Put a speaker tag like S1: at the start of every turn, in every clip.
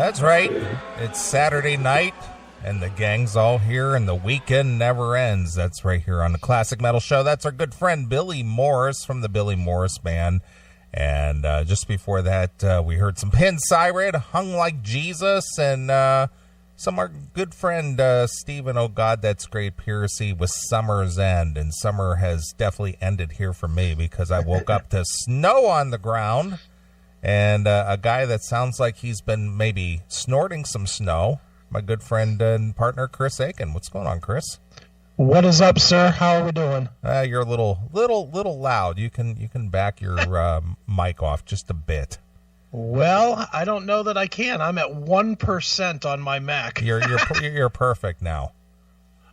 S1: That's right. It's Saturday night, and the gang's all here, and the weekend never ends. That's right here on the Classic Metal Show. That's our good friend Billy Morris from the Billy Morris Band. And just before that, we heard some Pin Siren, Hung Like Jesus, and some our good friend Stephen, oh God, that's great, Piercy with Summer's End. And summer has definitely ended here for me because I woke up to snow on the ground. And a guy that sounds like he's been maybe snorting some snow, my good friend and partner, Chris Aiken. What's going on, Chris?
S2: What is up, sir? How are we doing?
S1: You're a little loud. You can back your mic off just a bit.
S2: Well, I don't know that I can. I'm at 1% on my Mac.
S1: You're perfect now.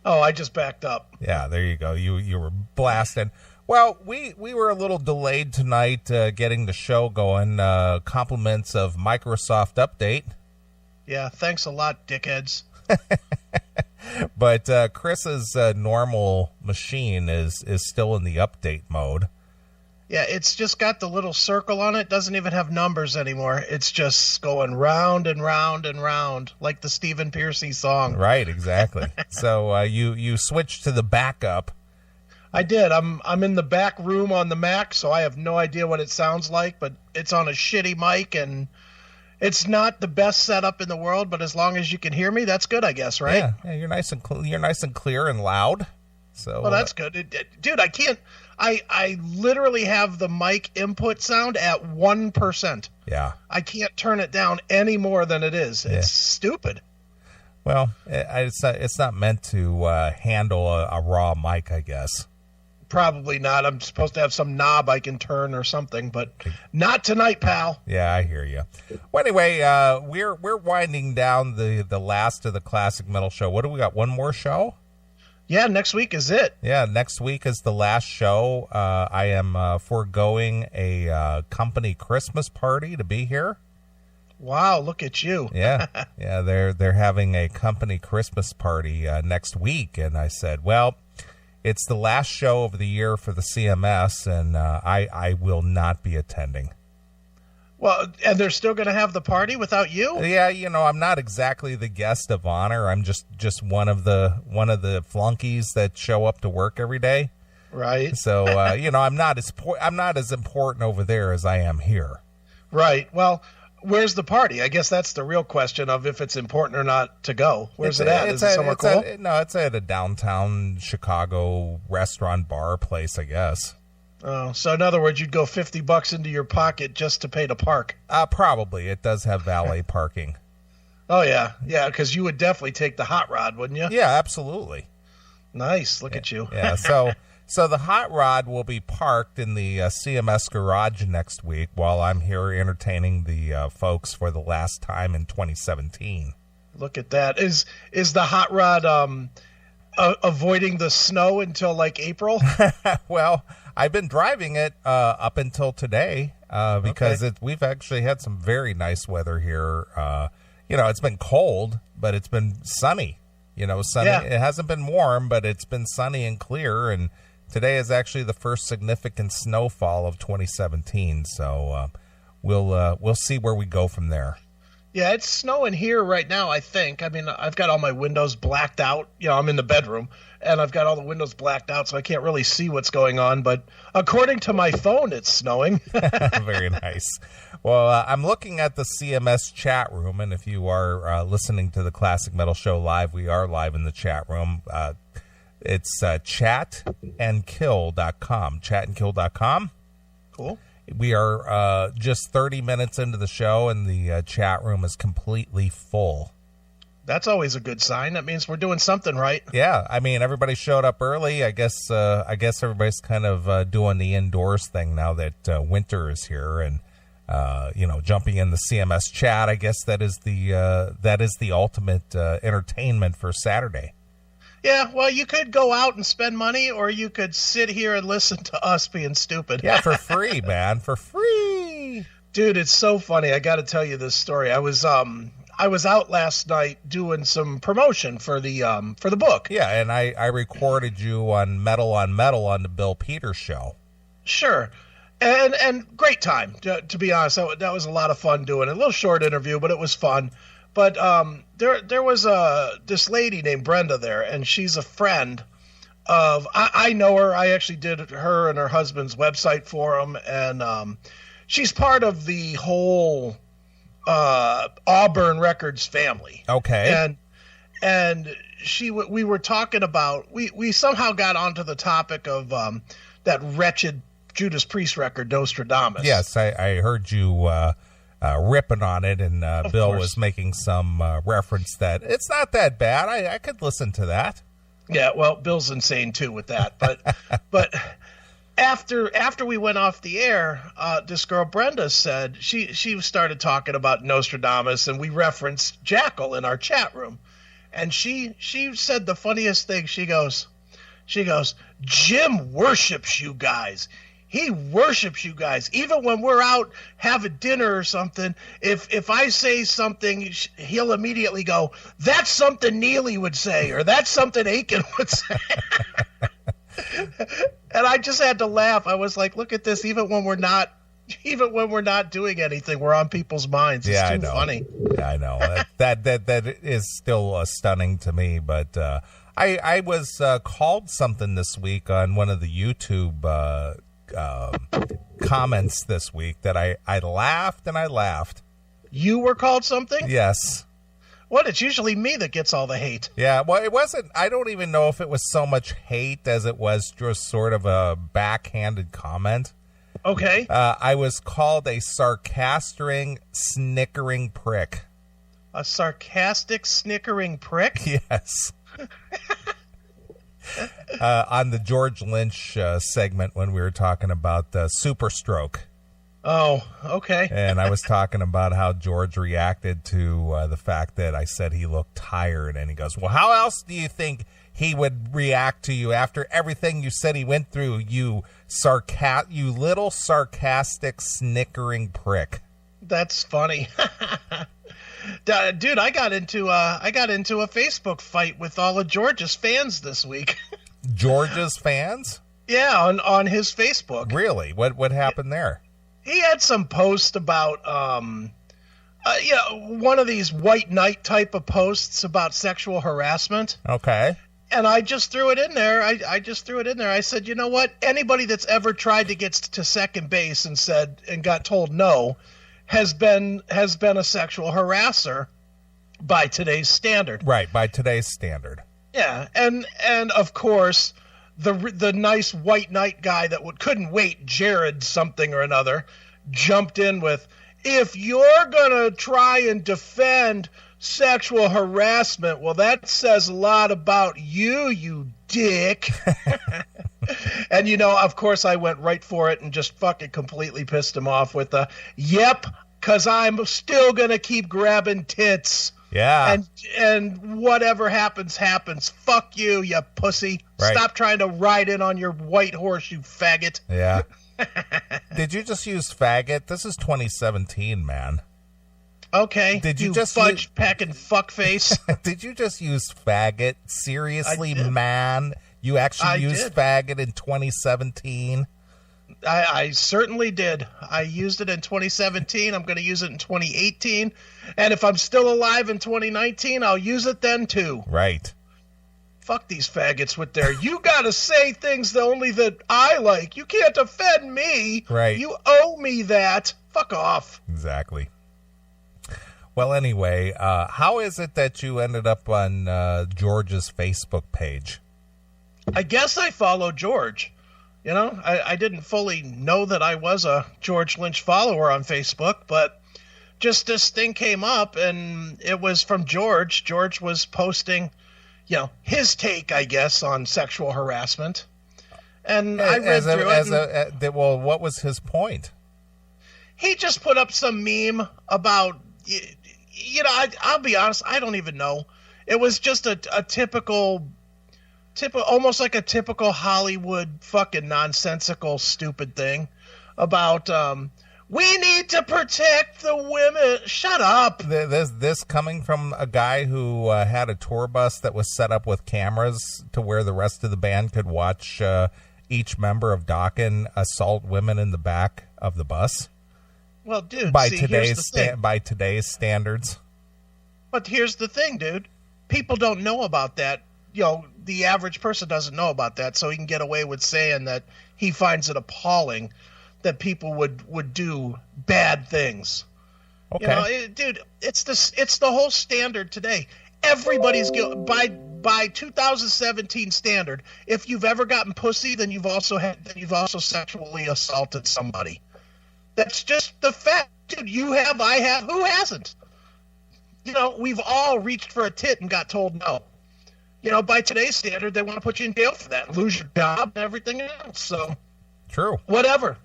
S2: Oh, I just backed up.
S1: Yeah, there you go. You were blasting. Well, we were a little delayed tonight getting the show going. Compliments of Microsoft Update.
S2: Yeah, thanks a lot, dickheads.
S1: But Chris's normal machine is still in the update mode.
S2: Yeah, it's just got the little circle on it. Doesn't even have numbers anymore. It's just going round and round and round, like the Stephen Piercy song.
S1: Right, exactly. So you switched to the backup.
S2: I did. I'm in the back room on the Mac, so I have no idea what it sounds like, but it's on a shitty mic, and it's not the best setup in the world, but as long as you can hear me, that's good, I guess, right?
S1: Yeah, you're nice and clear and loud. So
S2: well, that's good. Dude, I can't I literally have the mic input sound at 1%.
S1: Yeah.
S2: I can't turn it down any more than it is. It's stupid.
S1: Well, it's not meant to handle a raw mic, I guess.
S2: Probably not. I'm supposed to have some knob I can turn or something, but not tonight, pal.
S1: Yeah, I hear you. Well, anyway, we're winding down the last of the Classic Metal Show. What do we got? One more show?
S2: Yeah, next week is it.
S1: Yeah, next week is the last show. I am foregoing a company Christmas party to be here.
S2: Wow, look at you.
S1: Yeah, they're having a company Christmas party next week, and I said, well, it's the last show of the year for the CMS, and I will not be attending.
S2: Well, and they're still going to have the party without you?
S1: Yeah, I'm not exactly the guest of honor. I'm just one of the flunkies that show up to work every day.
S2: Right.
S1: So I'm not as important over there as I am here.
S2: Right. Well, where's the party? I guess that's the real question of if it's important or not to go. Where's it at? Is it somewhere cool?
S1: No, it's at a downtown Chicago restaurant bar place, I guess.
S2: Oh, so in other words, you'd go $50 into your pocket just to pay to park.
S1: Probably. It does have valet parking.
S2: Oh, yeah. Yeah, because you would definitely take the hot rod, wouldn't you?
S1: Yeah, absolutely.
S2: Nice. Look at you.
S1: Yeah, so the hot rod will be parked in the CMS garage next week while I'm here entertaining the folks for the last time in 2017.
S2: Look at that. Is the hot rod avoiding the snow until like April?
S1: Well, I've been driving it up until today because we've actually had some very nice weather here. It's been cold, but it's been sunny. Sunny. Yeah. It hasn't been warm, but it's been sunny and clear, and today is actually the first significant snowfall of 2017, so we'll see where we go from there.
S2: Yeah, it's snowing here right now, I think. I mean, I've got all my windows blacked out. I'm in the bedroom, and I've got all the windows blacked out, so I can't really see what's going on. But according to my phone, it's snowing.
S1: Very nice. Well, I'm looking at the CMS chat room, and if you are listening to the Classic Metal Show live, we are live in the chat room. It's chatandkill.com. Chatandkill.com.
S2: Cool.
S1: We are just 30 minutes into the show, and the chat room is completely full.
S2: That's always a good sign. That means we're doing something right.
S1: Yeah, I mean, everybody showed up early. I guess everybody's kind of doing the indoors thing now that winter is here, and jumping in the CMS chat. I guess that is the ultimate entertainment for Saturday.
S2: Yeah, well, you could go out and spend money, or you could sit here and listen to us being stupid.
S1: Yeah, for free, man, for free.
S2: Dude, it's so funny. I got to tell you this story. I was out last night doing some promotion for the book.
S1: Yeah, and I recorded you on Metal on the Bill Peters show.
S2: Sure. And great time, to be honest. That was a lot of fun doing it. A little short interview, but it was fun. But there was this lady named Brenda there, and she's a friend of, I know her. I actually did her and her husband's website for them, and she's part of the whole Auburn Records family.
S1: Okay.
S2: And we were talking about, we somehow got onto the topic of that wretched Judas Priest record, Nostradamus.
S1: Yes, I heard you ripping on it, and Bill
S2: course.
S1: was making some reference that it's not that bad. I could listen to that.
S2: Yeah, well, Bill's insane too with that. But after we went off the air, this girl Brenda said she started talking about Nostradamus, and we referenced Jackal in our chat room, and she said the funniest thing. She goes, Jim worships you guys. He worships you guys. Even when we're out having dinner or something, if I say something, he'll immediately go, that's something Neely would say, or that's something Aiken would say. And I just had to laugh. I was like, look at this. Even when we're not doing anything, we're on people's minds. It's too funny.
S1: Yeah, I know. that is still stunning to me. But I was called something this week on one of the YouTube comments this week that I laughed and I laughed.
S2: You were called something?
S1: Yes.
S2: What? It's usually me that gets all the hate.
S1: Yeah, well, it wasn't. I don't even know if it was so much hate as it was just sort of a backhanded comment.
S2: Okay.
S1: I was called a sarcastic, snickering prick.
S2: A sarcastic, snickering prick?
S1: Yes. On the George Lynch segment when we were talking about Super Stroke.
S2: Oh, okay.
S1: And I was talking about how George reacted to the fact that I said he looked tired. And he goes, well, how else do you think he would react to you after everything you said he went through, you little sarcastic, snickering prick?
S2: That's funny. Dude, I got into a Facebook fight with all of George's fans this week.
S1: George's fans?
S2: Yeah, on his Facebook.
S1: Really? What happened there?
S2: He had some post about one of these white knight type of posts about sexual harassment.
S1: Okay.
S2: And I just threw it in there. I just threw it in there. I said, you know what? Anybody that's ever tried to get to second base and got told no has been a sexual harasser by today's standard.
S1: Right, by today's standard.
S2: Yeah, and of course the nice white knight guy that couldn't wait, Jared something or another, jumped in with, if you're gonna try and defend sexual harassment, well, that says a lot about you dick. And of course I went right for it and just fucking completely pissed him off with the, yep, because I'm still gonna keep grabbing tits.
S1: Yeah.
S2: And whatever happens. Fuck you, you pussy.
S1: Right.
S2: Stop trying to ride in on your white horse, you faggot.
S1: Yeah. Did you just use faggot? This is 2017, man.
S2: Okay.
S1: Did you just
S2: fudge packing fuckface?
S1: Did you just use faggot? Seriously,
S2: I did.
S1: man? You actually used
S2: did.
S1: faggot in 2017?
S2: I certainly did. I used it in 2017. I'm going to use it in 2018. And if I'm still alive in 2019, I'll use it then too.
S1: Right.
S2: Fuck these faggots with their, you got to say things that I like. You can't offend me.
S1: Right.
S2: You owe me that. Fuck off.
S1: Exactly. Well, anyway, how is it that you ended up on George's Facebook page?
S2: I guess I follow George. I didn't fully know that I was a George Lynch follower on Facebook, but just this thing came up, and it was from George. George was posting, his take, I guess, on sexual harassment. And I read through it.
S1: Well, what was his point?
S2: He just put up some meme about, I'll be honest, I don't even know. It was just a typical, almost like a typical Hollywood fucking nonsensical stupid thing about we need to protect the women. Shut up.
S1: This coming from a guy who had a tour bus that was set up with cameras to where the rest of the band could watch each member of Dokken assault women in the back of the bus?
S2: Well, dude,
S1: By
S2: see, here's the thing.
S1: by today's standards.
S2: But here's the thing, dude. People don't know about that. You know, the average person doesn't know about that, so he can get away with saying that he finds it appalling that people would do bad things.
S1: Okay.
S2: You know, dude, it's the whole standard today. Everybody's guilty by 2017 standard. If you've ever gotten pussy, then you've also sexually assaulted somebody. That's just the fact, dude. You have, I have. Who hasn't? You know, we've all reached for a tit and got told no. You know, by today's standard, they want to put you in jail for that, lose your job and everything else. So,
S1: true.
S2: Whatever.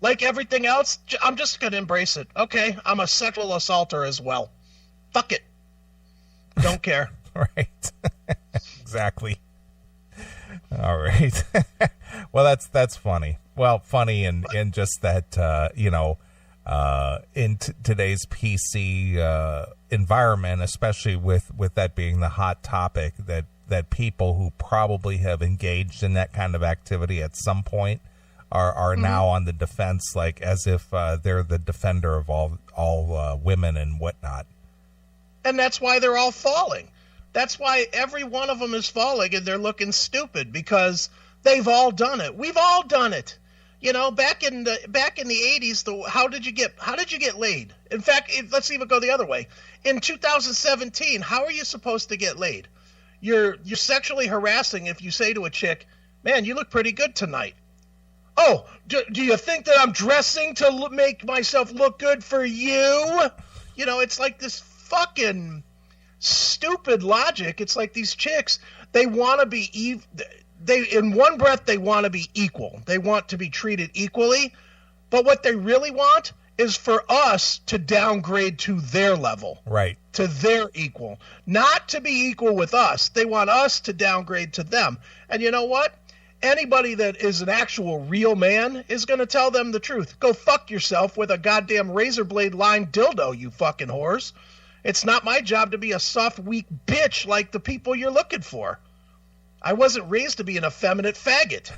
S2: Like everything else, I'm just going to embrace it. Okay, I'm a sexual assaulter as well. Fuck it. Don't care.
S1: Right. Exactly. All right. Well, that's funny. Well, funny in just that, you know, in today's PC environment, especially with that being the hot topic, that people who probably have engaged in that kind of activity at some point are now on the defense, like as if they're the defender of all women and whatnot.
S2: And that's why they're all falling. That's why every one of them is falling, and they're looking stupid because they've all done it. We've all done it. You know, back in the 80s, how did you get laid? In fact, let's even go the other way. In 2017, how are you supposed to get laid? You're sexually harassing if you say to a chick, "Man, you look pretty good tonight." Oh, do you think that I'm dressing to make myself look good for you? You know, it's like this fucking stupid logic. It's like these chicks, they want to be in one breath they want to be equal. They want to be treated equally, but what they really want is for us to downgrade to their level.
S1: Right.
S2: To their equal. Not to be equal with us. They want us to downgrade to them. And you know what? Anybody that is an actual real man is going to tell them the truth. Go fuck yourself with a goddamn razor blade lined dildo, you fucking whores. It's not my job to be a soft, weak bitch like the people you're looking for. I wasn't raised to be an effeminate faggot.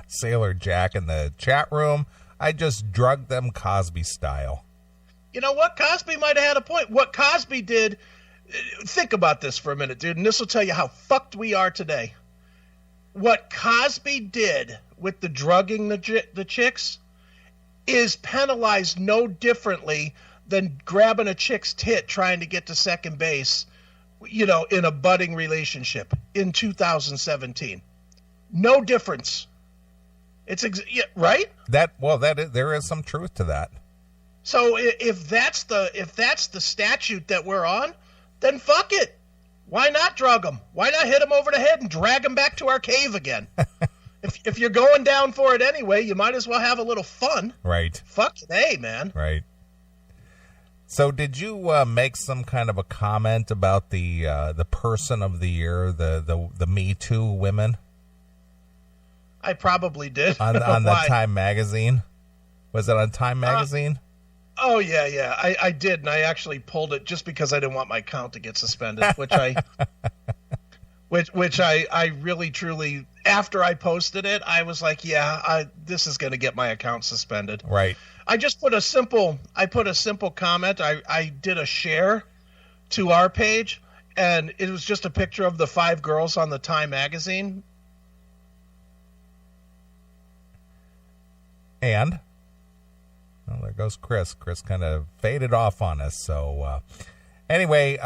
S1: Sailor Jack in the chat room. I just drugged them Cosby style.
S2: You know what? Cosby might have had a point. What Cosby did, think about this for a minute, dude, and this will tell you how fucked we are today. What Cosby did with the drugging the chicks is penalized no differently than grabbing a chick's tit trying to get to second base, you know, in a budding relationship in 2017. No difference. It's right?
S1: There is some truth to that.
S2: So if that's the statute that we're on, then fuck it. Why not drug them? Why not hit them over the head and drag them back to our cave again? If you're going down for it anyway, you might as well have a little fun.
S1: Right.
S2: Fuck it, hey, man.
S1: Right. So did you make some kind of a comment about the person of the year, the Me Too women?
S2: I probably did.
S1: On the Time magazine? Was it on Time magazine?
S2: Oh, yeah. I did, and I actually pulled it just because I didn't want my account to get suspended, which I really, truly, after I posted it, I was like, this is going to get my account suspended.
S1: Right.
S2: I just put a simple comment. I did a share to our page, and it was just a picture of the 5 girls on the Time magazine.
S1: And? Well, there goes Chris. Chris kind of faded off on us. So anyway,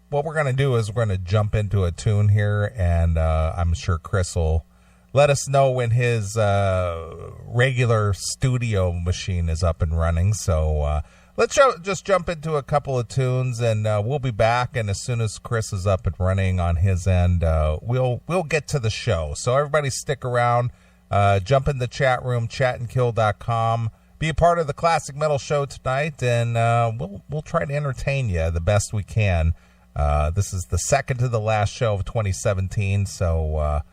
S1: what we're going to do is we're going to jump into a tune here, and I'm sure Chris will let us know when his regular studio machine is up and running. So let's just jump into a couple of tunes, and we'll be back. And as soon as Chris is up and running on his end, we'll get to the show. So everybody stick around. Jump in the chat room, chatandkill.com. Be a part of the Classic Metal Show tonight, and we'll try to entertain you the best we can. This is the second to the last show of 2017, so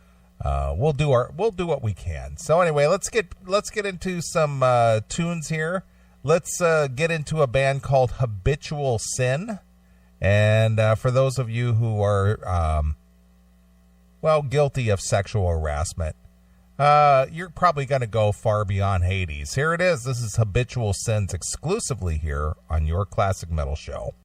S1: we'll do what we can. So anyway, let's get into some tunes here. Let's get into a band called Habitual Sin, and for those of you who are guilty of sexual harassment, you're probably going to go far beyond Hades. Here it is. This is Habitual Sins exclusively here on your Classic Metal Show.